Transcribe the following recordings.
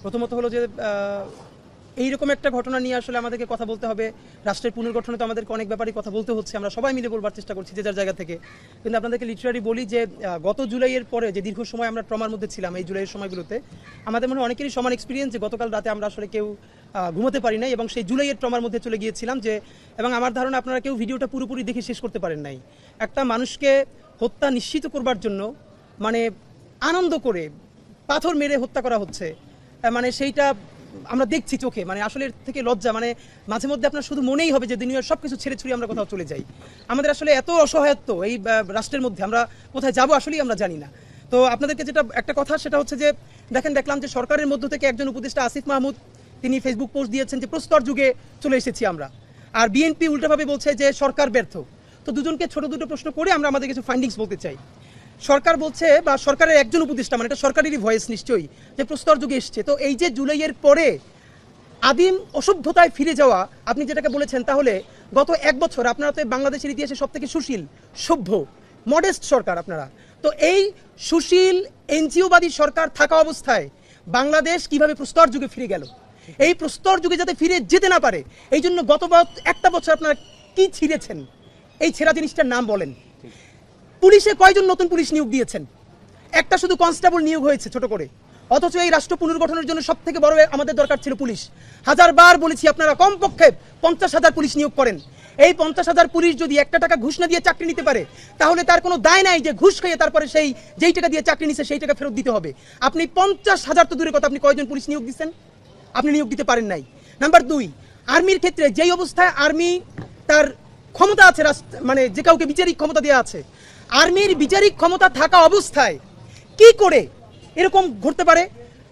প্রথমত হলো যে এইরকম একটা ঘটনা নিয়ে আসলে আমাদেরকে কথা বলতে হবে। রাষ্ট্রের পুনর্গঠনে তো আমাদেরকে অনেক ব্যাপারই কথা বলতে হচ্ছে, আমরা সবাই মিলে বলবার চেষ্টা করছি যে যার জায়গা থেকে। কিন্তু আপনাদেরকে লিটারারি বলি যে গত জুলাইয়ের পরে যে দীর্ঘ সময় আমরা ট্রমার মধ্যে ছিলাম, এই জুলাইয়ের সময়গুলোতে আমাদের মনে হয় অনেকেরই সমান এক্সপিরিয়েন্স যে গতকাল রাতে আমরা আসলে কেউ ঘুমোতে পারি নাই এবং সেই জুলাইয়ের ট্রমার মধ্যে চলে গিয়েছিলাম যে, এবং আমার ধারণা আপনারা কেউ ভিডিওটা পুরোপুরি দেখে শেষ করতে পারেন নাই। একটা মানুষকে হত্যা নিশ্চিত করবার জন্য মানে আনন্দ করে পাথর মেরে হত্যা করা হচ্ছে, মানে সেইটা আমরা দেখছি চোখে, মানে আসলে এর থেকে লজ্জা, মানে মাঝে মধ্যে আপনার শুধু মনেই হবে যে দুনিয়ার সব কিছু ছেড়ে ছুড়ে আমরা কোথাও চলে যাই। আমাদের আসলে এত অসহায়ত্ব এই রাষ্ট্রের মধ্যে, আমরা কোথায় যাবো আসলেই আমরা জানি না। তো আপনাদেরকে যেটা একটা কথা সেটা হচ্ছে যে দেখলাম যে সরকারের মধ্য থেকে একজন উপদেষ্টা আসিফ মাহমুদ তিনি ফেসবুক পোস্ট দিয়েছেন যে প্রস্তর যুগে চলে এসেছি আমরা, আর বিএনপি উল্টাভাবে বলছে যে সরকার ব্যর্থ। তো দুজনকে ছোট দুটো প্রশ্ন করে আমরা আমাদের কিছু ফাইন্ডিংস বলতে চাই। সরকার বলছে, বা সরকারের একজন উপদেষ্টা, মানে এটা সরকারেরই ভয়েস নিশ্চয়ই, যে প্রস্তর যুগে এসছে। তো এই যে জুলাইয়ের পরে আদিম অসভ্যতায় ফিরে যাওয়া আপনি যেটাকে বলেছেন, তাহলে গত এক বছর আপনারা তো বাংলাদেশের ইতিহাসে সব থেকে সুশীল, সভ্য, মডেস্ট সরকার আপনারা। তো এই সুশীল এনজিওবাদী সরকার থাকা অবস্থায় বাংলাদেশ কিভাবে প্রস্তর যুগে ফিরে গেল? এই প্রস্তর যুগে যাতে ফিরে যেতে না পারে এই জন্য গত একটা বছর আপনারা কি ছিঁড়েছেন? এই ছেঁড়া জিনিসটার নাম বলেন। পুলিশে কয়জন নতুন পুলিশ নিয়োগ দিয়েছেন? একটা শুধু কনস্টেবল নিয়োগ হয়েছে ছোট করে, অথচ এই রাষ্ট্র পুনর্গঠনের জন্য সব থেকে বড় আমাদের দরকার ছিল পুলিশ। হাজারবার বলেছি আপনারা কমপক্ষে 50,000 পুলিশ নিয়োগ করেন। এই 50,000 পুলিশ যদি 1 টাকা ঘুষ না দিয়ে চাকরি নিতে পারে তাহলে তার কোনো দায় নাই যে ঘুষ খেয়ে তারপরে সেই যেই টাকা দিয়ে চাকরি নিছে সেই টাকা ফেরত দিতে হবে। আপনি 50,000 তো দূরের কথা, আপনি কয়জন পুলিশ নিয়োগ দিচ্ছেন? আপনি নিয়োগ দিতে পারেন নাই। নাম্বার 2, আর্মির ক্ষেত্রে যেই অবস্থায় আর্মি তার ক্ষমতা আছে, মানে যে কাউকে বিচারিক ক্ষমতা দেওয়া আছে, আর্মির বিচারিক ক্ষমতা থাকা অবস্থায় কি করে এরকম ঘটতে পারে?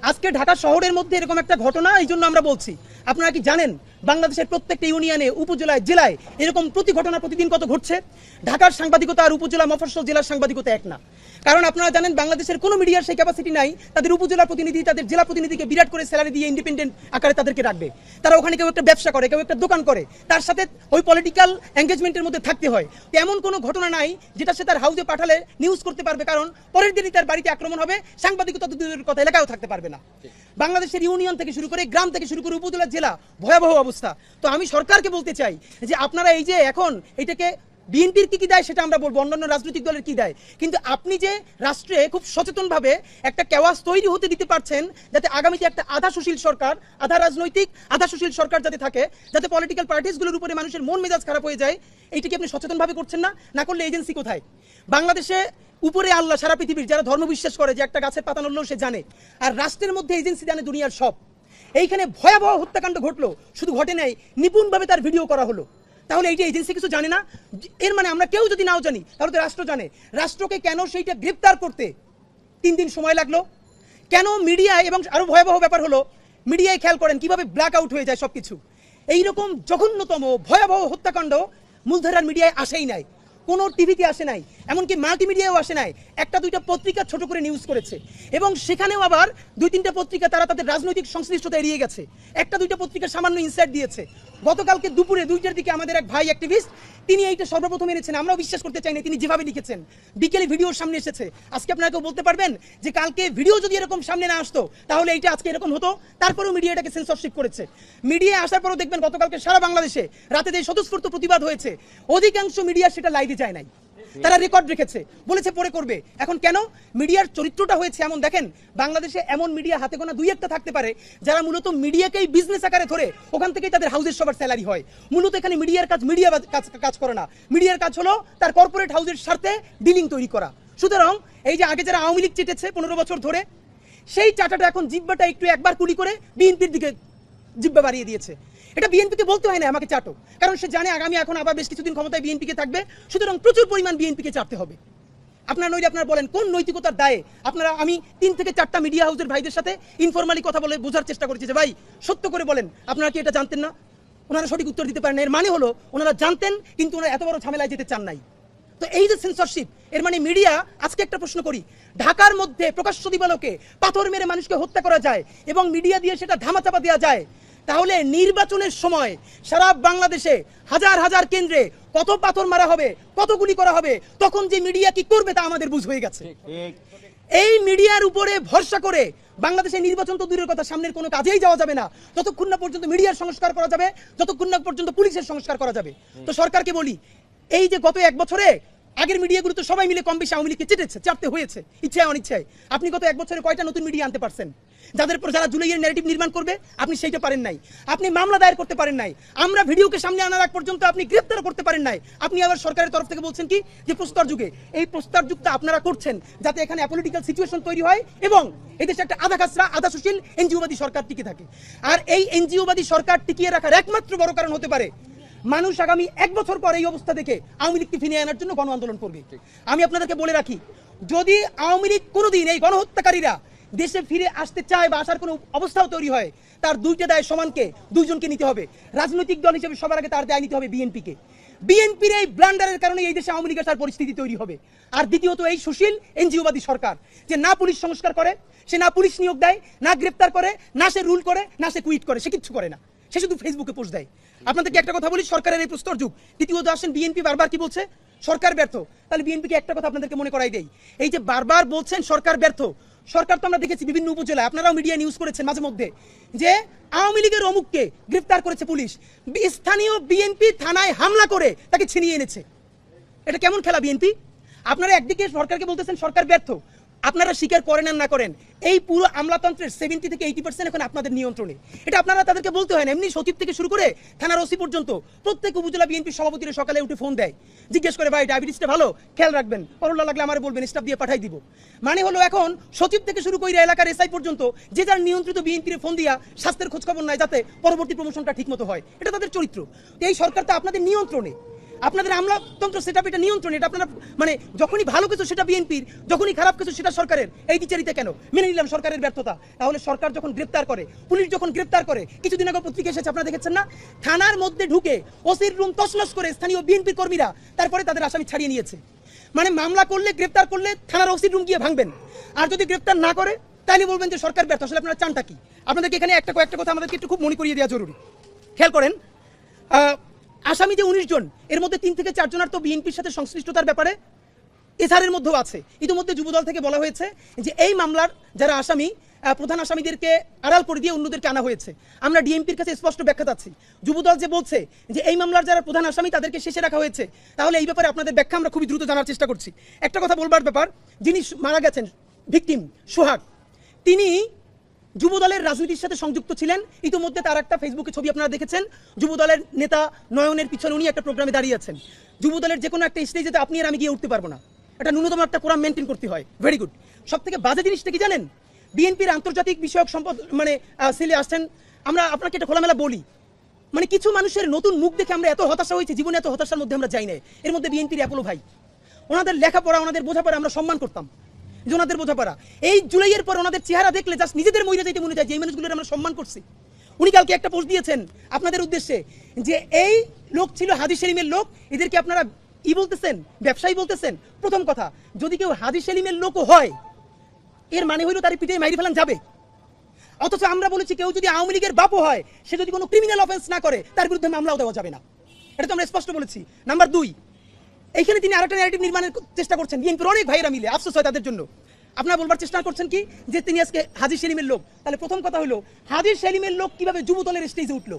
আজকে ঢাকা শহরের মধ্যে এরকম একটা ঘটনা, এই জন্য আমরা বলছি। আপনারা কি জানেন বাংলাদেশের প্রত্যেকটা ইউনিয়নে, উপজেলায়, জেলায় এরকম প্রতি ঘটনা প্রতিদিন কত ঘটছে? ঢাকার সাংবাদিকতা আর উপজেলা, মফস্বল জেলার সাংবাদিকতা এক না। কারণ আপনারা জানেন বাংলাদেশের কোনো মিডিয়ার সেই ক্যাপাসিটি নাই তাদের উপজেলা প্রতিনিধি, তাদের জেলা প্রতিনিধিকে বিরাট করে স্যালারি দিয়ে ইন্ডিপেন্ডেন্ট আকারে তাদেরকে রাখবে। তারা ওখানে কেউ একটা ব্যবসা করে, কেউ একটা দোকান করে, তার সাথে ওই পলিটিক্যাল এঙ্গেজমেন্টের মধ্যে থাকতে হয়। এমন কোনো ঘটনা নাই যেটা সে তার হাউসে পাঠালে নিউজ করতে পারবে, কারণ পরের দিনই তার বাড়িতে আক্রমণ হবে, সাংবাদিকতা দূরের কথা এলাকায়ও থাকতে পারবে না। বাংলাদেশের ইউনিয়ন থেকে শুরু করে, গ্রাম থেকে শুরু করে, উপজেলা, জেলা, ভয়াবহ অবস্থা। তো আমি সরকারকে বলতে চাই যে আপনারা এই যে এখন এটাকে বিএনপির কি দায় সেটা আমরা বলবো, অন্যান্য রাজনৈতিক দলের কি দায়, কিন্তু আপনি যে রাষ্ট্রে খুব সচেতনভাবে একটা কেওয়াস তৈরি হতে দিতে পারছেন যাতে আগামীতে একটা আধা সুশীল সরকার, আধা রাজনৈতিক, আধা সুশীল সরকার যাতে থাকে, যাতে পলিটিক্যাল পার্টিসগুলোর উপরে মানুষের মন মেজাজ খারাপ হয়ে যায়, এইটাকে আপনি সচেতনভাবে করছেন না। না করলে এজেন্সি কোথায়? বাংলাদেশে উপরে আল্লাহ, সারা পৃথিবীর যারা ধর্ম বিশ্বাস করে যে একটা গাছের পাতা নড়লেও সে জানে, আর রাষ্ট্রের মধ্যে এজেন্সি জানে দুনিয়ার সব। এইখানে ভয়াবহ হত্যাকাণ্ড ঘটলো, শুধু ঘটে নাই, নিপুণভাবে তার ভিডিও করা হলো। তাহলে এইটা এজেন্সি কিছু জানে না? এর মানে আমরা কেউ যদি নাও জানি তাহলে তো রাষ্ট্র জানে। রাষ্ট্রকে কেন সেইটা গ্রেপ্তার করতে 3 দিন সময় লাগলো? কেন মিডিয়ায়, এবং আরো ভয়াবহ ব্যাপার হলো মিডিয়ায় খেয়াল করেন কিভাবে ব্ল্যাক আউট হয়ে যায় সবকিছু। এইরকম জঘন্যতম ভয়াবহ হত্যাকাণ্ড মূলধারার মিডিয়ায় আসেই নাই, কোনো টিভিতে আসে নাই, এমনকি মাল্টিমিডিয়াও আসে নাই। 1-2টা পত্রিকা ছোট করে নিউজ করেছে, এবং সেখানেও আবার 2-3টা পত্রিকা তারা তাদের রাজনৈতিক সংশ্লিষ্টতা এড়িয়ে গেছে। 1-2টা পত্রিকা সামান্য ইনসাইট দিয়েছে। গতকালকে দুপুরে 2টার দিকে আমাদের এক ভাই অ্যাক্টিভিস্ট, তিনি এইটা সর্বপ্রথম এনেছেন, আমরাও বিশ্বাস করতে চাই না তিনি যেভাবে লিখেছেন। বিকেলে ভিডিওর সামনে এসেছে। আজকে আপনারা কেউ বলতে পারবেন যে কালকে ভিডিও যদি এরকম সামনে না আসতো তাহলে এইটা আজকে এরকম হতো? তারপরেও মিডিয়াটাকে সেন্সরশিপ করেছে। মিডিয়া আসার পরও দেখবেন গতকালকে সারা বাংলাদেশে রাতে যে স্বতঃস্ফূর্ত প্রতিবাদ হয়েছে, অধিকাংশ মিডিয়া সেটা লাইভে যায় নাই, তারা রেকর্ড রেখেছে, বলেছে পরে করবে। এখন কেন? মিডিয়ার চরিত্রটা হয়েছে এমন। দেখেন বাংলাদেশে এমন মিডিয়া হাতে গোনা 2-1টা থাকতে পারে যারা মূলত মিডিয়াকেই বিজনেস আকারে ধরে ওখান থেকেই তাদের হাউসের সবার স্যালারি হয়। মূলত এখানে মিডিয়ার কাজ, মিডিয়া কাজ করে না। মিডিয়ার কাজ হলো তার কর্পোরেট হাউসের স্বার্থে ডিলিং তৈরি করা। সুতরাং এই যে আগে যারা আওয়ামী লীগ চেটেছে 15 বছর ধরে, সেই চাটাটা এখন জিব্বাটা একটু একবার কুলি করে বিএনপির দিকে জিব্বা বাড়িয়ে দিয়েছে। এটা বিএনপিকে বলতে হয় না আমাকে চাটো, কারণ সে জানে আগামী এখন আবার বেশ কিছুদিন ক্ষমতায় বিএনপিকে থাকবে, সুতরাং প্রচুর পরিমাণ বিএনপিকে চাটতে হবে। আপনারা নইলে আপনারা বলেন কোন নৈতিকতার দায়ে আপনারা, আমি 3 থেকে 4টা মিডিয়া হাউসের ভাইদের সাথে ইনফরমালি কথা বলে বোঝার চেষ্টা করেছি যে ভাই সত্য করে বলেন আপনারা কি এটা জানতেন না? ওনারা সঠিক উত্তর দিতে পারেন না। এর মানে হলো ওনারা জানতেন কিন্তু ওনারা এত বড় ঝামেলায় যেতে চান নাই। তো এই যে সেন্সরশিপ, এর মানে মিডিয়া, আজকে একটা প্রশ্ন করি, ঢাকার মধ্যে প্রকাশ্য দিবালোকে পাথর মেরে মানুষকে হত্যা করা যায় এবং মিডিয়া দিয়ে সেটা ধামাচাপা দেওয়া যায়, তাহলে নির্বাচনের সময় সারা বাংলাদেশে হাজার হাজার কেন্দ্রে কত পাথর মারা হবে, কত গুলি করা হবে, তখন যে মিডিয়া কি করবে তা আমাদের বুঝ হয়ে গেছে। এই মিডিয়ার উপরে ভরসা করে বাংলাদেশের নির্বাচন তো দূরের কথা, সামনের কোনো কাজেই যাওয়া যাবে না যতক্ষণ না পর্যন্ত মিডিয়ার সংস্কার করা যাবে, যতক্ষণ না পর্যন্ত পুলিশের সংস্কার করা যাবে। তো সরকারকে বলি, এই যে গত 1 বছরে আগের মিডিয়াগুলো তো সবাই মিলে কম বেশি আওয়ামী লীগকে চাপতে হয়েছে, ইচ্ছায় অনিচ্ছায়। আপনি গত 1 বছরে কয়টা নতুন মিডিয়া আনতে পারছেন? যারা জুলাইয়ের ন্যারেটিভ নির্মাণ করবে আপনি সেইটা পারেন নাই, আপনি মামলা দায়ের করতে পারেন নাই, আমরা ভিডিওকে সামনে আনার আগ পর্যন্ত আপনি গ্রেপ্তার করতে পারেন নাই। আপনি আবার সরকারের তরফ থেকে বলছেন কি যে প্রস্তর যুগে, এই প্রস্তর যুগটা আপনারা করছেন যাতে এখানে অ্যাপলিটিক্যাল সিচুয়েশন তৈরি হয় এবং এদেশে একটা আধা কাঁচরা আধা সুশীল এনজিওবাদী সরকার টিকে থাকে। আর এই এনজিওবাদী সরকার টিকিয়ে রাখার একমাত্র বড় কারণ হতে পারে মানুষ আগামী 1 বছর পর এই অবস্থা দেখে আওয়ামী লীগকে ফিরিয়ে আনার জন্য গণ আন্দোলন করবে। আমি আপনাদেরকে বলে রাখি, যদি আওয়ামী লীগ কোনোদিন এই গণহত্যাকারীরা দেশে ফিরে আসতে চায় বা আসার কোনো অবস্থাও তৈরি হয়, তার দুইটা দায় সমানকে, দুইজনকে নিতে হবে। রাজনৈতিক দল হিসেবে সবার আগে তার দায় নিতে হবে বিএনপিকে। বিএনপির এই ব্লান্ডারের কারণে এই দেশে আওয়ামী লীগের তার পরিস্থিতি তৈরি হবে। আর দ্বিতীয়ত এই সুশীল এনজিওবাদী সরকার যে না পুলিশ সংস্কার করে, সে না পুলিশ নিয়োগ দেয়, না গ্রেপ্তার করে, না সে রুল করে, না সে কুইট করে, সে কিচ্ছু করে না, সে শুধু ফেসবুকে পোস্ট দেয়। আপনাদেরকে একটা কথা বলি, সরকারের এই প্রস্তর যুগ। দ্বিতীয়ত আসেন বিএনপি বারবার কি বলছে, সরকার ব্যর্থ। তাহলে বিএনপিকে একটা কথা আপনাদেরকে মনে করাই দেই, এই যে বারবার বলছেন সরকার ব্যর্থ, সরকার তো আমরা দেখেছি বিভিন্ন উপজেলায়, আপনারাও মিডিয়া নিউজ করেছেন মাঝে মধ্যে, যে আওয়ামী লীগের অমুককে গ্রেফতার করেছে পুলিশ, স্থানীয় বিএনপি থানায় হামলা করে তাকে ছিনিয়ে এনেছে। এটা কেমন খেলা বিএনপি? আপনারা একদিকে সরকারকে বলতেছেন সরকার ব্যর্থ, আপনারা স্বীকার করেন আর না করেন, এই পুরো আমলাতন্ত্রের 70 থেকে 80% এখন আপনাদের নিয়ন্ত্রণে। এটা আপনারা তাদেরকে বলতে হয় না, এমনি সচিব থেকে শুরু করে থানার ওসি পর্যন্ত প্রত্যেক উপজেলা বিএনপি সভাপতিরা সকালে উঠে ফোন দেয়, জিজ্ঞেস করে ভাই ডায়াবেটিসটা ভালো, খেয়াল রাখবেন, করোনা লাগলে আমার বলবেন, স্টাফ দিয়ে পাঠাই দিব। মানে হলো এখন সচিব থেকে শুরু করে এলাকার এসআই পর্যন্ত যে যার নিয়ন্ত্রিত বিএনপির ফোন দিয়া স্বাস্থ্যের খোঁজ খবর নাই যাতে পরবর্তী প্রমোশনটা ঠিক মতো হয়। এটা তাদের চরিত্র। এই সরকার তো আপনাদের নিয়ন্ত্রণে, আপনাদের আমলাতন্ত্র সেটা এটা নিয়ন্ত্রণ। এটা আপনারা মানে যখনই ভালো কিছু সেটা বিএনপির, যখনই খারাপ কিছু সেটা সরকারের। এই দ্বিচারিতা কেন? মেনে নিলাম সরকারের ব্যর্থতা, তাহলে সরকার যখন গ্রেপ্তার করে, পুলিশ যখন গ্রেপ্তার করে, কিছুদিন আগে পত্রিকা এসেছে আপনারা দেখেছেন না, থানার মধ্যে ঢুকে ওসির রুম তছনছ করে স্থানীয় বিএনপির কর্মীরা তারপরে তাদের আসামি ছাড়িয়ে নিয়েছে। মানে মামলা করলে, গ্রেপ্তার করলে থানার ওসির রুম গিয়ে ভাঙবেন, আর যদি গ্রেপ্তার না করে তাহলে বলবেন যে সরকার ব্যর্থ। আসলে আপনারা চানটা কি? আপনাদেরকে এখানে কয়েকটা কথা আমাদেরকে একটু খুব মনে করিয়ে দেওয়া জরুরি। খেয়াল করেন, আসামি যে 19 জন, এর মধ্যে 3 থেকে 4 জনের তো বিএনপির সাথে সংশ্লিষ্টতার ব্যাপারে এসআরের মধ্যেও আছে। ইতিমধ্যে যুবদল থেকে বলা হয়েছে যে এই মামলার যারা আসামি, প্রধান আসামিদেরকে আড়াল করে দিয়ে অন্যদেরকে আনা হয়েছে। আমরা ডিএমপির কাছে স্পষ্ট ব্যাখ্যা চাচ্ছি, যুবদল যে বলছে যে এই মামলার যারা প্রধান আসামি তাদেরকে শেষে রাখা হয়েছে, তাহলে এই ব্যাপারে আপনাদের ব্যাখ্যা আমরা খুবই দ্রুত জানার চেষ্টা করছি। একটা কথা বলবার ব্যাপার, যিনি মারা গেছেন ভিকটিম সোহাগ, তিনি যুবদলের রাজনীতির সাথে সংযুক্ত ছিলেন। ইতিমধ্যে তার একটা ফেসবুকে ছবি আপনারা দেখেছেন, যুবদলের নেতা নয়নের পিছনে উনি একটা প্রোগ্রামে দাঁড়িয়ে আছেন। যুবদলের যে কোনো একটা স্টেজে আপনি আর আমি গিয়ে উঠতে পারবো না, এটা ন্যূনতম একটা কোরাম মেনটেন করতে হয়। Very good. সব থেকে বাজে জিনিসটা কি জানেন? বিএনপির আন্তর্জাতিক বিষয়ক সম্পদ সেলে আসছেন, আমরা আপনাকে এটা খোলামেলা বলি, মানে কিছু মানুষের নতুন মুখ দেখে আমরা এত হতাশা হয়েছি, জীবনে এত হতাশার মধ্যে আমরা যাই না। এর মধ্যে বিএনপির অ্যাপোলো ভাই, ওনাদের লেখাপড়া, ওনাদের বোঝাপড়া আমরা সম্মান করতাম, যে ওনাদের বোঝাপড়া। এই জুলাইয়ের পর ওনাদের চেহারা দেখলে জাস্ট নিজেদের মইরা যাইতে মনে যায় যে এই মানুষগুলোর আমরা সম্মান করছি। উনি কালকে একটা পোস্ট দিয়েছেন আপনাদের উদ্দেশ্যে যে এই লোক ছিল হাজী সেলিমের লোক, এদেরকে আপনারা বলতেছেন, ব্যবসায়ী বলতেছেন। প্রথম কথা, যদি কেউ হাজী সেলিমের লোকও হয়, এর মানে হইল তার পিঠে মাইরে ফেলান যাবে। অথচ আমরা বলেছি কেউ যদি আওয়ামী লীগের বাপও হয়, সে যদি কোনো ক্রিমিনাল অফেন্স না করে, তার বিরুদ্ধে মামলাও দেওয়া যাবে না। এটা তো আমরা স্পষ্ট বলেছি। নাম্বার 2, এইখানে তিনি আরেকটা ন্যারেটিভ নির্মাণের চেষ্টা করছেন, বিএনপির অনেক ভাইয়েরা মিলে, আফসোস হয় তাদের জন্য। আপনারা বলবার চেষ্টা করছেন কি যে তিনি আজকে হাজী সেলিমের লোক। তাহলে প্রথম কথা হলো, হাজী সেলিমের লোক কিভাবে যুবদলের স্টেজে উঠলো?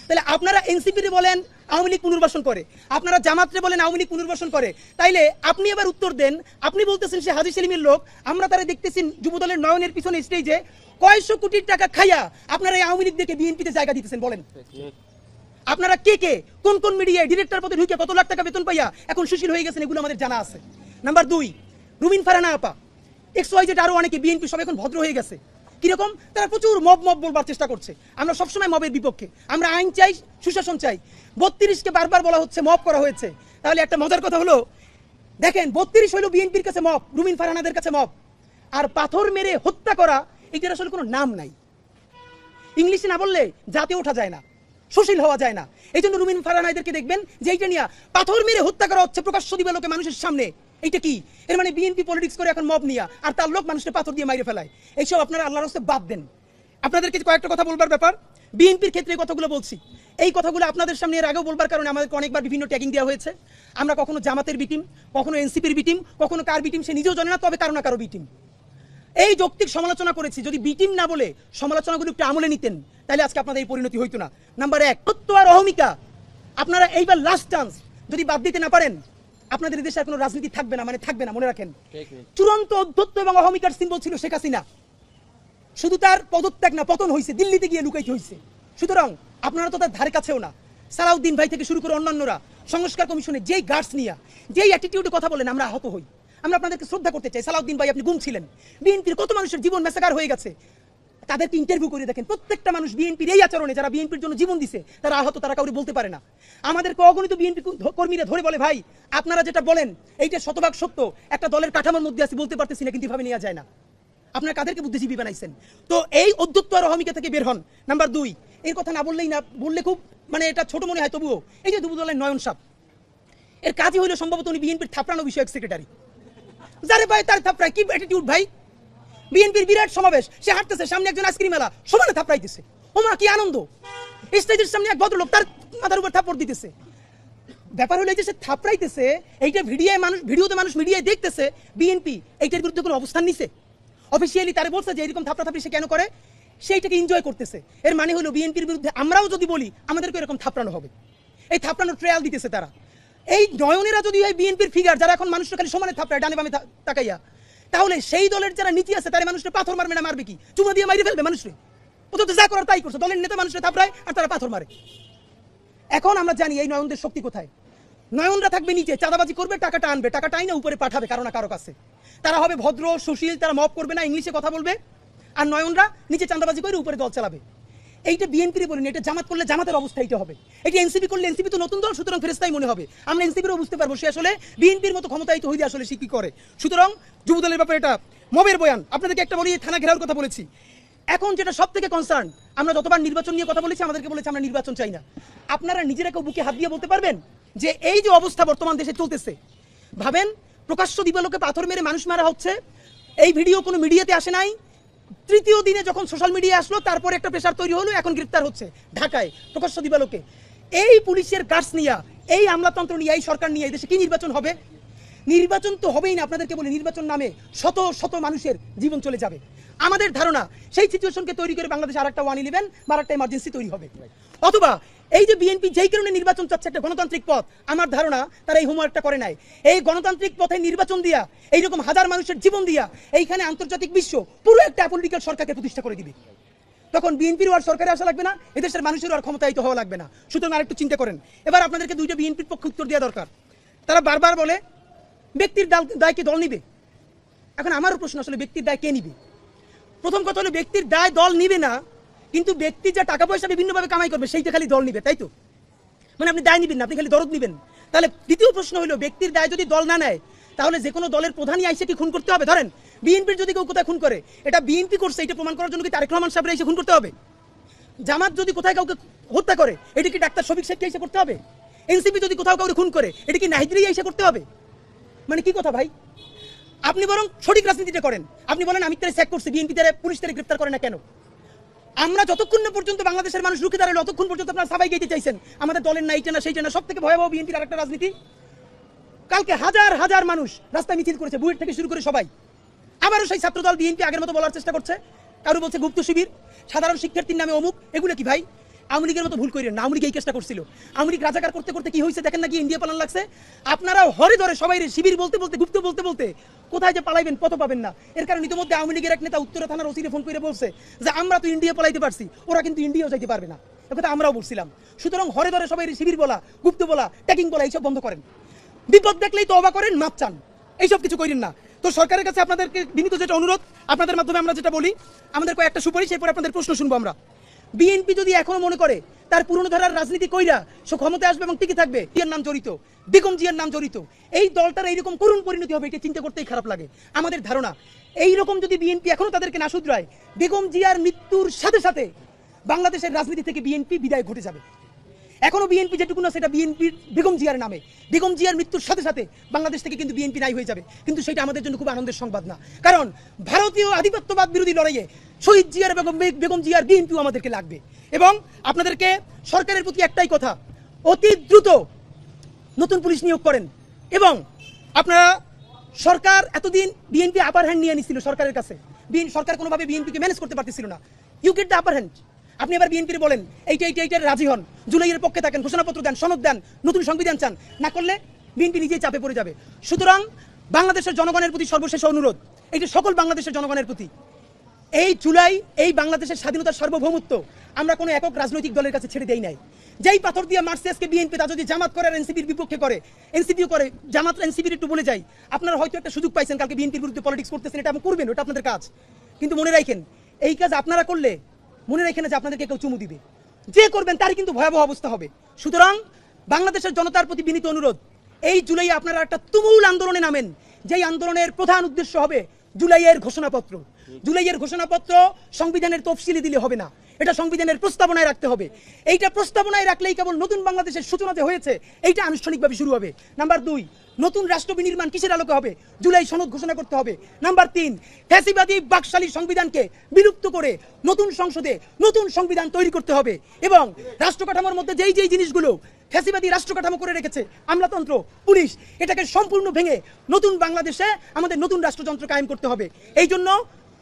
তাহলে আপনারা এনসিপিতে বলেন আওয়ামী লীগ পুনর্বাসন করে, আপনারা জামাতে বলেন আওয়ামী লীগ পুনর্বাসন করে, তাইলে আপনি এবার উত্তর দেন, আপনি বলতেছেন সে হাজী সেলিমের লোক, আমরা তারা দেখতেছি যুবদলের নয়নের পিছনে স্টেজে কয়শো কোটি টাকা খাইয়া আপনারা এই আওয়ামী লীগ দেখে বিএনপিতে জায়গা দিতেছেন। বলেন আপনারা কে কে কোন কোন মিডিয়ায় ডিরেক্টর পদে ঢুকে কত লাখ টাকা বেতন পাইয়া এখন সুশীল হয়ে গেছেন, এগুলো আমাদের জানা আছে। নাম্বার 2, রুমিন ফারহানা আপা, XYZ আরো অনেকে, বিএনপি সব এখন ভদ্র হয়ে গেছে। কিরকম? তারা প্রচুর মব বলবার চেষ্টা করছে। আমরা সবসময় মবের বিপক্ষে, আমরা আইন চাই, সুশাসন চাই। 32কে বারবার বলা হচ্ছে মব করা হয়েছে। তাহলে একটা মজার কথা হলো, দেখেন 32 হইলো বিএনপির কাছে মব, রুমিন ফারহানাদের কাছে মব। আর পাথর মেরে হত্যা করা, এটার আসলে কোনো নাম নাই। ইংলিশে না বললে জাতে ওঠা যায় না, সুশীল হওয়া যায় না। এই জন্য রুমিন ফারহানাদেরকে দেখবেন যে এইটা নিয়ে পাথর মেরে হত্যা করা হচ্ছে প্রকাশ্য দিবালোকে মানুষের সামনে। এইটা কি? এর মানে বিএনপি পলিটিক্স করে এখন মব নিয়া, আর তার লোক মানুষকে পাথর দিয়ে মাইরে ফেলায়। এইসব আপনারা আল্লাহর রাস্তায় বাদ দেন। আপনাদেরকে কয়েকটা কথা বলবার ব্যাপার, বিএনপির ক্ষেত্রে এই কথাগুলো বলছি। এই কথাগুলো আপনাদের সামনে এর আগেও বলবার কারণে আমাদেরকে অনেকবার বিভিন্ন ট্যাগিং দেওয়া হয়েছে। আমরা কখনো জামাতের বিটিম, কখনো এনসিপির বিটিম, কখনো কার বিটিম সে নিজেও জানে না, তবে কারো না কারো বিটিম। এই যৌক্তিক সমালোচনা করেছি, যদি বি টিম না বলে সমালোচনাগুলো একটু আমলে নিতেন তাহলে আজকে আপনাদের এই পরিণতি হইতো না। নাম্বার 1, সত্য আর অহমিকা। আপনারা এইবার লাস্ট চান্স, যদি বাদ দিতে না পারেন আপনাদের দেশে আর কোনো রাজনীতি থাকবে না, মানে থাকবে না, মনে রাখেন। চূড়ান্ত অধ্যত্ব এবং অহমিকার সিম্বল ছিল শেখ হাসিনা, শুধু তার পদত্যাগ না পতন হয়েছে, দিল্লিতে গিয়ে লুকাইতে হয়েছে। সুতরাং আপনারা তো তার ধারে কাছেও না। সালাউদ্দিন ভাই থেকে শুরু করে অন্যান্যরা সংস্কার কমিশনে যেই গার্ডস নিয়ে যেই অ্যাটিটিউডে কথা বলেন আমরা আহত হই। আমরা আপনাদেরকে শ্রদ্ধা করতে চাই। সালাউদ্দিন ভাই আপনি গুম ছিলেন, বিএনপির কত মানুষের জীবন মেসাকার হয়ে গেছে, তাদেরকে ইন্টারভিউ করে দেখেন। প্রত্যেকটা মানুষ বিএনপির এই আচরণে, যারা বিএনপির জন্য জীবন দিছে তারা আহত, তারা কাউকে বলতে পারে না। আমাদেরকে অগণিত বিএনপি কর্মীরা ধরে বলে, ভাই আপনারা যেটা বলেন এইটা শতভাগ সত্য, একটা দলের কাঠামোর মধ্যে আসি বলতে পারতেছি না, কিন্তু এভাবে নেওয়া যায় না। আপনারা কাদেরকে বুদ্ধিজীবী বানাইছেন? তো এই অধ্যত্ব আর অহমিকা থেকে বের হন। নাম্বার 2, এর কথা না বললেই না, বললে খুব মানে এটা ছোট মনে হয়, তবুও এই যে দুবুদলের নয়ন সাহেব, এর কাজই হইলো সম্ভবত উনি বিএনপির থাপড়ানো বিষয়ক সেক্রেটারি। যারে ভাই তার থাপড়ায় কি অ্যাটিটিউড ভাই! বিএনপির বিরাট সমাবেশ, সে হাঁটতেছে, সামনে একজন আইসক্রিম আলা সমানে থাপড়াইতেছে। ওমা কি আনন্দ! স্টেজের সামনে এক ভদ্রলোক তার মাথার উপর থাপড় দিতেছে। ব্যাপার হলো যে সে থাপড়াইতেছে, এইটা ভিডিওতে মানুষ মিডিয়ায় দেখতেছে, বিএনপি এইটার বিরুদ্ধে কোনো অবস্থান নিছে? অফিসিয়ালি তারা বলছে যে এরকম থাপড়াথাপড়ি সে কেন করে, সে এটাকে এনজয় করতেছে। এর মানে হলো বিএনপির বিরুদ্ধে আমরাও যদি বলি আমাদেরকে এরকম থাপড়ানো হবে। এই থাপড়ানোর ট্রায়াল দিতেছে তারা। এই নয়নেরা যদি হয় বিএনপির ফিগার, যারা এখন মানুষটা খালি সমানে থাপড়ায় ডানে বামে তাকাইয়া, তাহলে সেই দলের যারা নীতি আছে তারা মানুষটা পাথর মারবে না মারবে কি? চুমা দিয়ে মাইরে ফেলবে মানুষরে। ও তো যা করার তাই করছে, দলের নেতা মানুষরা থাপড়ায় আর তারা পাথর মারে। এখন আমরা জানি এই নয়নদের শক্তি কোথায়। নয়নরা থাকবে নিচে, চাঁদাবাজি করবে, টাকাটা আনবে, টাকাটা আইনা উপরে পাঠাবে কারো না কারো কাছে। তারা হবে ভদ্র সুশীল, তারা মব করবে না, ইংলিশে কথা বলবে। আর নয়নরা নিচে চাঁদাবাজি করে উপরে দল চালাবে। এইটা বিএনপির বলিনি, এটা জামাত করলে জামাতের অবস্থা এইটা হবে। এটা এনসিপি করলে এনসিপি তো নতুন দল, সুতরাং ফেরেস্তাই মনে হবে। আমরা এনসিপিরও বুঝতে পারবো সে আসলে বিএনপির মতো ক্ষমতায়িত হইতে আসলে সে কি করে। সুতরাং যুবদলের ব্যাপারে এটা মবের বয়ান। আপনাদেরকে একটা বলি, থানা ঘেরাওর কথা বলেছি। এখন যেটা সব থেকে কনসার্ন, আমরা যতবার নির্বাচন নিয়ে কথা বলেছি আমাদেরকে বলেছে আমরা নির্বাচন চাই না। আপনারা নিজেরা কেউ বুকে হাত দিয়ে বলতে পারবেন যে এই যে অবস্থা বর্তমান দেশে চলতেছে, ভাবেন প্রকাশ্য দিবালোকে পাথর মেরে মানুষ মারা হচ্ছে, এই ভিডিও কোনো মিডিয়াতে আসে নাই, তৃতীয় দিনে যখন সোশ্যাল মিডিয়া আসলো তারপরে একটা প্রেশার তৈরি হলো, এখন গ্রেফতার হচ্ছে ঢাকায় প্রকাশ্য দিবালোকে। এই পুলিশের গার্ডস নিয়ে, এই আমলাতন্ত্র নিয়ে, এই সরকার নিয়ে এই দেশে কি নির্বাচন হবে? নির্বাচন তো হবেই না। আপনাদেরকে বলি, নির্বাচন নামে শত শত মানুষের জীবন চলে যাবে। আমাদের ধারণা সেই সিচুয়েশনকে তৈরি করে বাংলাদেশে আরেকটা 111 বা আরেকটা ইমার্জেন্সি তৈরি হবে। অথবা এই যে বিএনপি যেই কারণে নির্বাচন চাচ্ছে, একটা গণতান্ত্রিক পথ, আমার ধারণা তারা এই হোমওয়ার্কটা করে নাই। এই গণতান্ত্রিক পথে নির্বাচন দিয়া, এইরকম হাজার মানুষের জীবন দিয়া, এইখানে আন্তর্জাতিক বিশ্ব পুরো একটা পলিটিক্যাল সরকারকে প্রতিষ্ঠা করে দিবে। তখন বিএনপির আর সরকারে আসা লাগবে না, এদেশের মানুষের আর ক্ষমতায়িত হওয়া লাগবে না। সুতরাং আরেকটু চিন্তা করেন। এবার আপনাদেরকে দুইটা বিএনপির পক্ষে উত্তর দেওয়া দরকার। তারা বারবার বলে ব্যক্তির দায় কে দল নিবে। এখন আমারও প্রশ্ন, আসলে ব্যক্তির দায় কে নিবে? প্রথম কথা হলো ব্যক্তির দায় দল নিবে না, কিন্তু ব্যক্তি যা টাকা পয়সা বিভিন্নভাবে কামাই করবে সেইটা খালি দল নিবে, তাই তো? মানে আপনি দায় নিবেন না, আপনি খালি দরদ নিবেন। তাহলে দ্বিতীয় প্রশ্ন হলো, ব্যক্তির দায় যদি দল না নেয় তাহলে যে কোনো দলের প্রধানই আইসে কি খুন করতে হবে? ধরেন বিএনপির যদি কেউ কোথায় খুন করে, এটা বিএনপি করছে এটা প্রমাণ করার জন্য কি তারেক রহমান সাহেবের এসে খুন করতে হবে? জামাত যদি কোথায় কাউকে হত্যা করে, এটা কি ডাক্তার শফিক সাহেবকে এসে করতে হবে? এনসিপি যদি কোথাও কাউকে খুন করে, এটা কি নাহিদরি এসে করতে হবে? মানে কি কথা ভাই? আপনি বরং সঠিক রাজনীতিটা করেন। আপনি বলেন আমি তারা চেক করছি, বিএনপি তারা পুলিশ তারা গ্রেফতার করে না কেন? আমরা যতক্ষণ না পর্যন্ত বাংলাদেশের মানুষ রুখে দাঁড়ালো ততক্ষণ পর্যন্ত আপনারা সবাই গাইতে চাইছেন আমাদের দলের না এইটা না সেইটা না। সব থেকে ভয়াবহ বিএনপির আরেকটা রাজনীতি, কালকে হাজার হাজার মানুষ রাস্তায় মিছিল করেছে, বুয়েট থেকে শুরু করে সবাই। আবারও সেই ছাত্রদল বিএনপি আগের মতো বলার চেষ্টা করছে, কারো বলছে গুপ্ত শিবির, সাধারণ শিক্ষার্থীর নামে অমুক। এগুলো কি ভাই? আওয়ামী লীগের মতো ভুল করেন না। আওয়ামী লীগ এই কেসটা করছিল, আওয়ামী লীগ রাজাকার করতে করতে কি হয়েছে দেখেন না, কি ইন্ডিয়া পালান লাগছে। আপনারাও হরে ধরে সবাই শিবির বলতে বলতে, গুপ্ত বলতে বলতে কোথায় যে পালাইবেন পথ পাবেন না। এর কারণে ইতিমধ্যে আওয়ামী লীগের এক নেতা উত্তরা থানার ওসিরে ফোন করে বলছে যে আমরা তো ইন্ডিয়া পালাইতে পারছি, ওরা কিন্তু ইন্ডিয়াও যাইতে পারবে না। একথা আমরাও বলছিলাম। সুতরাং হরে ধরে সবাই শিবির বলা, গুপ্ত বলা, ট্যাকিং বলা এইসব বন্ধ করেন। বিপদ দেখলেই তওবা করেন, মাপ চান, এইসব কিছু করেন না। তো সরকারের কাছে আপনাদেরকে বিনীত যেটা অনুরোধ, আপনাদের মাধ্যমে আমরা যেটা বলি, আমাদের কয়েকটা সুপারিশ, এরপরে আপনাদের প্রশ্ন শুনবো আমরা। বিএনপি যদি এখনো মনে করে তার পুরনো ধারার রাজনীতি কইরা সে ক্ষমতায় আসবে এবং টিকে থাকবে, জিয়ার নাম জড়িত, বেগম জিয়ার নাম জড়িত, এই দলটার এইরকম করুণ পরিণতি হবে, এটা চিন্তা করতেই খারাপ লাগে। আমাদের ধারণা এইরকম যদি বিএনপি এখনো তাদেরকে না শুধরায়, বেগম জিয়ার মৃত্যুর সাথে সাথে বাংলাদেশের রাজনীতি থেকে বিএনপি বিদায় ঘটে যাবে। এখনো বিএনপি যেটুকু না সেটা বিএনপির বেগম জিয়ার নামে, বেগম জিয়ার মৃত্যুর সাথে সাথে বাংলাদেশ থেকে কিন্তু বিএনপি নাই হয়ে যাবে। কিন্তু সেটা আমাদের জন্য খুব আনন্দের সংবাদ না, কারণ ভারতীয় আধিপত্যবাদ বিরোধী লড়াইয়ে শহীদ জিয়ার বেগম জিয়ার বিএনপিও আমাদেরকে লাগবে। এবং আপনাদেরকে সরকারের প্রতি একটাই কথা, অতি দ্রুত নতুন পুলিশ নিয়োগ করেন। এবং আপনারা, সরকার এতদিন বিএনপি আপার হ্যান্ড নিয়ে নিছিল সরকারের কাছে, সরকার কোনোভাবে বিএনপিকে ম্যানেজ করতে পারতেছিল না। You get the upper hand. আপনি আবার বিএনপির বলেন এইটার রাজি হন, জুলাইয়ের পক্ষে থাকেন, ঘোষণাপত্র দেন, সনদ দেন, নতুন সংবিধান চান, না করলে বিএনপি নিজেই চাপে পড়ে যাবে। সুতরাং বাংলাদেশের জনগণের প্রতি সর্বশেষ অনুরোধ, এইটা সকল বাংলাদেশের জনগণের প্রতি, এই জুলাই এই বাংলাদেশের স্বাধীনতার সার্বভৌমত্ব আমরা কোনো একক রাজনৈতিক দলের কাছে ছেড়ে দেই নাই। যেই পাথর দিয়ে মারছে আজকে বিএনপি, তা যদি জামাত করে আর এনসিপির বিপক্ষে করে, এনসিপিও করে, জামাত এনসিপির একটু বলে যাই, আপনারা হয়তো একটা সুযোগ পাইছেন কালকে বিএনপির বিরুদ্ধে পলিটিক্স করতেছেন, এটা আপনি করবেন, ওটা আপনাদের কাজ। কিন্তু মনে রাখেন, এই কাজ আপনারা করলে মনে রাখেন যে আপনাদেরকে কেউ চুমু দিবে, যে করবেন তারই কিন্তু ভয়াবহ অবস্থা হবে। সুতরাং বাংলাদেশের জনতার প্রতি বিনীত অনুরোধ, এই জুলাই আপনারা একটা তুমুল আন্দোলনে নামেন, যেই আন্দোলনের প্রধান উদ্দেশ্য হবে জুলাইয়ের ঘোষণাপত্র। জুলাইয়ের ঘোষণাপত্র সংবিধানের তফসিলি দিলে হবে না, এটা সংবিধানের প্রস্তাবনায় রাখতে হবে। এইটা প্রস্তাবনায় রাখলেই কেবল নতুন বাংলাদেশের সূচনা যে হয়েছে এইটা আনুষ্ঠানিকভাবে শুরু হবে। নাম্বার 2, নতুন রাষ্ট্র বিনির্মাণ কিসের আলোকে হবে? জুলাই সনদ ঘোষণা করতে হবে। নাম্বার 3, ফ্যাসিবাদী বাকশালী সংবিধানকে বিলুপ্ত করে নতুন সংসদে নতুন সংবিধান তৈরি করতে হবে এবং রাষ্ট্র কাঠামোর মধ্যে যেই জিনিসগুলো ফ্যাসিবাদী রাষ্ট্র কাঠামো করে রেখেছে, আমলাতন্ত্র, পুলিশ, এটাকে সম্পূর্ণ ভেঙে নতুন বাংলাদেশে আমাদের নতুন রাষ্ট্রযন্ত্র কায়েম করতে হবে। এই জন্য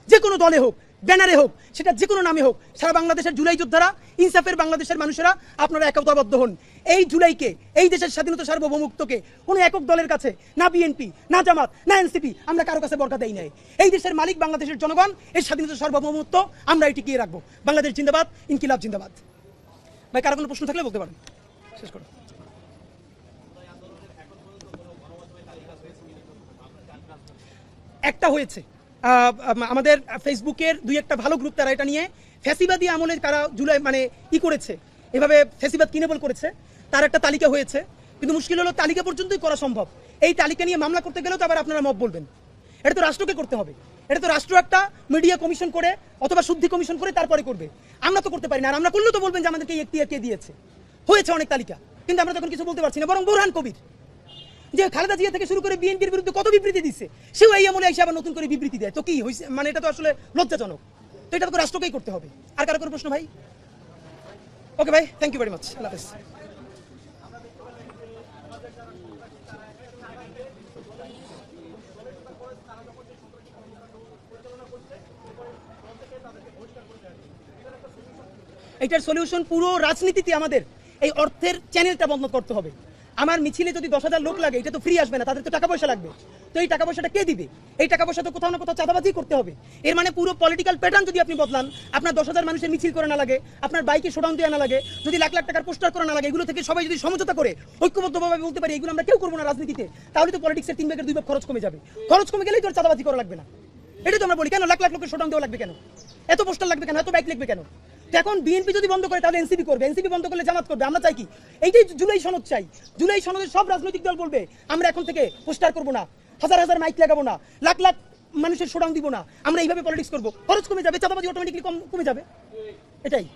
যে কোনো দলে হোক, ব্যানারে হোক, সেটা যে কোনো নামে হোক, সারা বাংলাদেশের জুলাই যোদ্ধারা, ইনসাফের বাংলাদেশের মানুষেরা আপনারা একতাবদ্ধ হন। এই জুলাইকে, এই দেশের স্বাধীনতা সার্বভৌমত্বকে কোনো একক দলের কাছে, না বিএনপি, না জামাত, না এনসিপি, আমরা কারো কাছে বরকা দেই নাই। এই দেশের মালিক বাংলাদেশের জনগণ, এই স্বাধীনতা সার্বভৌমত্ব আমরা এটি টিকিয়ে রাখবো। বাংলাদেশ জিন্দাবাদ, ইনকিলাব জিন্দাবাদ। ভাই, কারো কোনো প্রশ্ন থাকলে বলতে পারেন, শেষ করো। একটা হয়েছে আমাদের ফেসবুকের 2-1টা ভালো গ্রুপ, তারা এটা নিয়ে ফ্যাসিবাদী আমলের কারা জুলাই মানে করেছে, এভাবে ফ্যাসিবাদ কিনেবল করেছে, তার একটা তালিকা হয়েছে। কিন্তু মুশকিল হলো তালিকা পর্যন্তই করা সম্ভব, এই তালিকা নিয়ে মামলা করতে গেলেও তো আবার আপনারা মব বলবেন। এটা তো রাষ্ট্রকে করতে হবে, এটা তো রাষ্ট্র একটা মিডিয়া কমিশন করে অথবা শুদ্ধি কমিশন করে তারপরে করবে। আমরা তো করতে পারি না, আর আমরা করলেও তো বলবেন যে আমাদেরকে এখতিয়ার কে দিয়েছে। হয়েছে অনেক তালিকা, কিন্তু আমরা তখন কিছু বলতে পারছি না। বরং বোরহান কবির, যে খালেদা জিয়া থেকে শুরু করে বিএনপির বিরুদ্ধে কত বিবৃতি দিচ্ছে, সেও এই আমলে এসে আবার নতুন করে বিবৃতি দেয়, তো কি হয়েছে? মানে এটা তো আসলে লজ্জাজনক। তো এটা তো রাষ্ট্রকেই করতে হবে। আর কারো কোনো প্রশ্ন ভাই? ওকে ভাই, থ্যাংক ইউ ভেরি মাচ, আল্লাহ হাফেজ। এটার সলিউশন পুরো রাজনীতিতে আমাদের এই অর্থের চ্যানেলটা বন্ধ করতে হবে। আমার মিছিলে যদি 10,000 লোক লাগে, এটা তো ফ্রি আসবে না, তাদের তো টাকা পয়সা লাগবে। তো এই টাকা পয়সাটা কে দিবে? এই টাকা পয়সা তো কোথাও না কোথাও চাঁদাবাজি করতে হবে। এর মানে পুরো পলিটিক্যাল প্যাটার্ন যদি আপনি বদলান, আপনার 10,000 মানুষের মিছিল করে না লাগে, আপনার বাইকে শোডাউন দেওয়া না লাগে, যদি লাখ লাখ টাকার পোস্টার করা না লাগে, এগুলো থেকে সবাই যদি সমঝোতা করে ঐক্যবদ্ধভাবে বলতে পারি এগুলো আমরা কেউ করবো না রাজনীতিতে, তাহলে তো পলিটিক্সের 3 ভাগের 2 ভাগ খরচ কমে যাবে। খরচ কমে গেলেই তো চাঁদাবাজি করা লাগবে না। এটা তো আমরা বলি, কেন লাখ লাখ লোকের শোডাউন দেওয়া লাগবে কেন? এত পোস্টার লাগবে কেন? এত বাইক লাগবে কেন? এখন বিএনপি যদি বন্ধ করে তাহলে এনসিপি করবে, এনসিপি বন্ধ করলে জামাত করবে। আমরা চাই কি? এইটাই জুলাই সনদ চাই। জুলাই সনদের সব রাজনৈতিক দল বলবে আমরা এখন থেকে পোস্টার করবো না, হাজার হাজার মাইক লাগাবো না, লাখ লাখ মানুষের শোডাউন দিব না, আমরা এইভাবে পলিটিক্স করবো। খরচ কমে যাবে, চাঁদাবাজি অটোমেটিকলি কমে যাবে। এটাই।